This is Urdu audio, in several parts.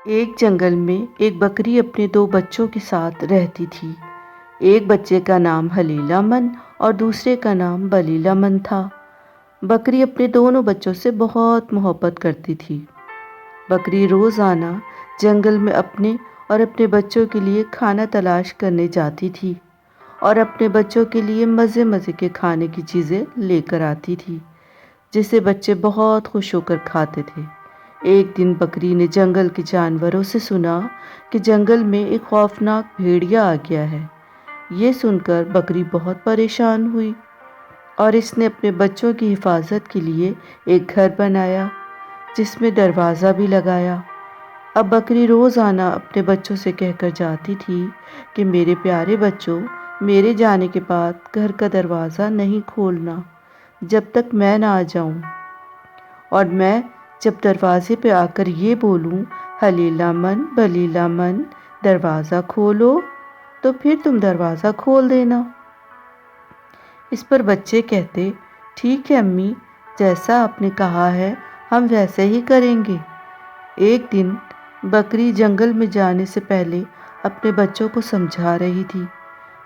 ایک جنگل میں ایک بکری اپنے دو بچوں کے ساتھ رہتی تھی۔ ایک بچے کا نام ہلیلہ من اور دوسرے کا نام بلیلہ من تھا۔ بکری اپنے دونوں بچوں سے بہت محبت کرتی تھی۔ بکری روزانہ جنگل میں اپنے اور اپنے بچوں کے لیے کھانا تلاش کرنے جاتی تھی اور اپنے بچوں کے لیے مزے مزے کے کھانے کی چیزیں لے کر آتی تھی، جسے بچے بہت خوش ہو کر کھاتے تھے۔ ایک دن بکری نے جنگل کے جانوروں سے سنا کہ جنگل میں ایک خوفناک بھیڑیا آ گیا ہے۔ یہ سن کر بکری بہت پریشان ہوئی اور اس نے اپنے بچوں کی حفاظت کے لیے ایک گھر بنایا، جس میں دروازہ بھی لگایا۔ اب بکری روزانہ اپنے بچوں سے کہہ کر جاتی تھی کہ میرے پیارے بچوں، میرے جانے کے بعد گھر کا دروازہ نہیں کھولنا جب تک میں نہ آ جاؤں، اور میں جب دروازے پہ آ کر یہ بولوں ہلیلہ من بلیلہ من دروازہ کھولو، تو پھر تم دروازہ کھول دینا۔ اس پر بچے کہتے، ٹھیک ہے امی، جیسا آپ نے کہا ہے ہم ویسے ہی کریں گے۔ ایک دن بکری جنگل میں جانے سے پہلے اپنے بچوں کو سمجھا رہی تھی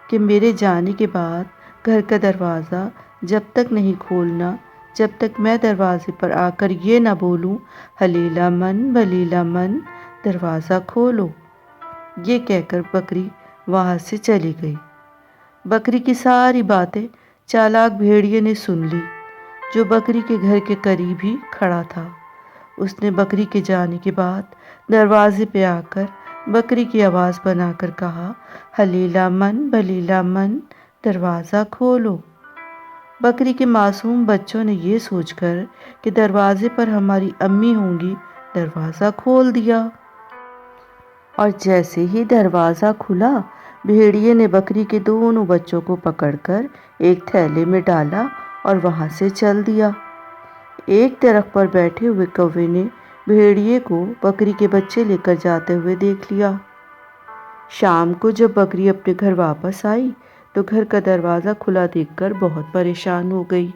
کہ میرے جانے کے بعد گھر کا دروازہ جب تک نہیں کھولنا جب تک میں دروازے پر آ کر یہ نہ بولوں ہلیلہ من بلیلہ من دروازہ کھولو۔ یہ کہہ کر بکری وہاں سے چلی گئی۔ بکری کی ساری باتیں چالاک بھیڑیے نے سن لی، جو بکری کے گھر کے قریب ہی کھڑا تھا۔ اس نے بکری کے جانے کے بعد دروازے پہ آ کر بکری کی آواز بنا کر کہا، ہلیلہ من بلیلہ من دروازہ کھولو۔ بکری کے معصوم بچوں نے یہ سوچ کر کہ دروازے پر ہماری امی ہوں گی، دروازہ کھول دیا۔ اور جیسے ہی دروازہ کھلا، بھیڑیے نے بکری کے دونوں بچوں کو پکڑ کر ایک تھیلے میں ڈالا اور وہاں سے چل دیا۔ ایک درخت پر بیٹھے ہوئے کوے نے بھیڑیے کو بکری کے بچے لے کر جاتے ہوئے دیکھ لیا۔ شام کو جب بکری اپنے گھر واپس آئی تو گھر کا دروازہ کھلا دیکھ کر بہت پریشان ہو گئی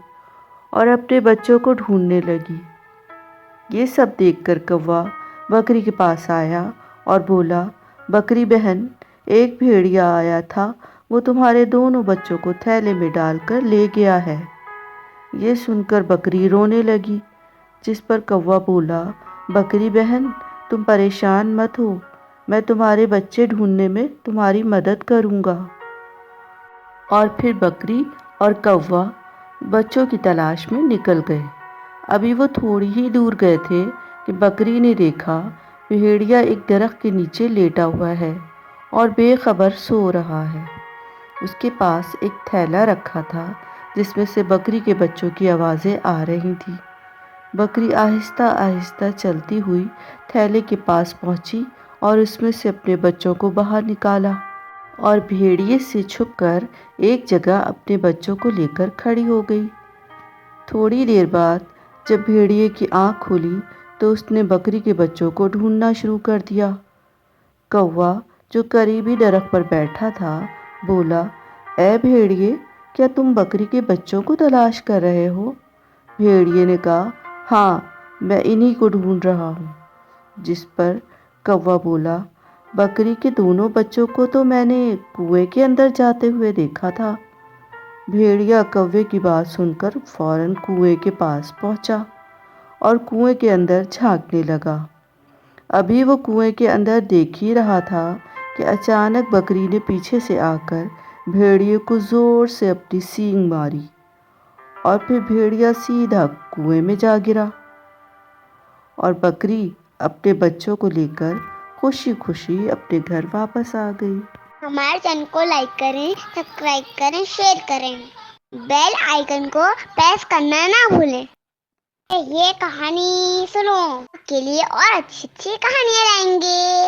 اور اپنے بچوں کو ڈھونڈنے لگی۔ یہ سب دیکھ کر کوا بکری کے پاس آیا اور بولا، بکری بہن، ایک بھیڑیا آیا تھا، وہ تمہارے دونوں بچوں کو تھیلے میں ڈال کر لے گیا ہے۔ یہ سن کر بکری رونے لگی، جس پر کوا بولا، بکری بہن، تم پریشان مت ہو، میں تمہارے بچے ڈھونڈنے میں تمہاری مدد کروں گا۔ اور پھر بکری اور کوا بچوں کی تلاش میں نکل گئے۔ ابھی وہ تھوڑی ہی دور گئے تھے کہ بکری نے دیکھا بھیڑیا ایک درخت کے نیچے لیٹا ہوا ہے اور بے خبر سو رہا ہے۔ اس کے پاس ایک تھیلا رکھا تھا جس میں سے بکری کے بچوں کی آوازیں آ رہی تھیں۔ بکری آہستہ آہستہ چلتی ہوئی تھیلے کے پاس پہنچی اور اس میں سے اپنے بچوں کو باہر نکالا اور بھیڑیے سے چھپ کر ایک جگہ اپنے بچوں کو لے کر کھڑی ہو گئی۔ تھوڑی دیر بعد جب بھیڑیے کی آنکھ کھلی تو اس نے بکری کے بچوں کو ڈھونڈنا شروع کر دیا۔ کوا جو قریبی درخت پر بیٹھا تھا بولا، اے بھیڑیے، کیا تم بکری کے بچوں کو تلاش کر رہے ہو؟ بھیڑیے نے کہا، ہاں، میں انہی کو ڈھونڈ رہا ہوں۔ جس پر کوا بولا، بکری کے دونوں بچوں کو تو میں نے کنویں کے اندر جاتے ہوئے دیکھا تھا۔ بھیڑیا کوے کی بات سن کر فوراً کنویں کے پاس پہنچا اور کنویں کے اندر جھانکنے لگا۔ ابھی وہ کنویں کے اندر دیکھ ہی رہا تھا کہ اچانک بکری نے پیچھے سے آ کر بھیڑیے کو زور سے اپنی سینگ ماری اور پھر بھیڑیا سیدھا کنویں میں جا گرا اور بکری اپنے بچوں کو لے کر خوشی خوشی اپنے گھر واپس آ گئی۔ ہمارے چینل کو لائک کریں، سبسکرائب کریں، شیئر کریں، بیل آئیکن کو پریس کرنا نہ بھولیں۔ یہ کہانی سنو کے لیے اور اچھی اچھی کہانیاں لائیں گے۔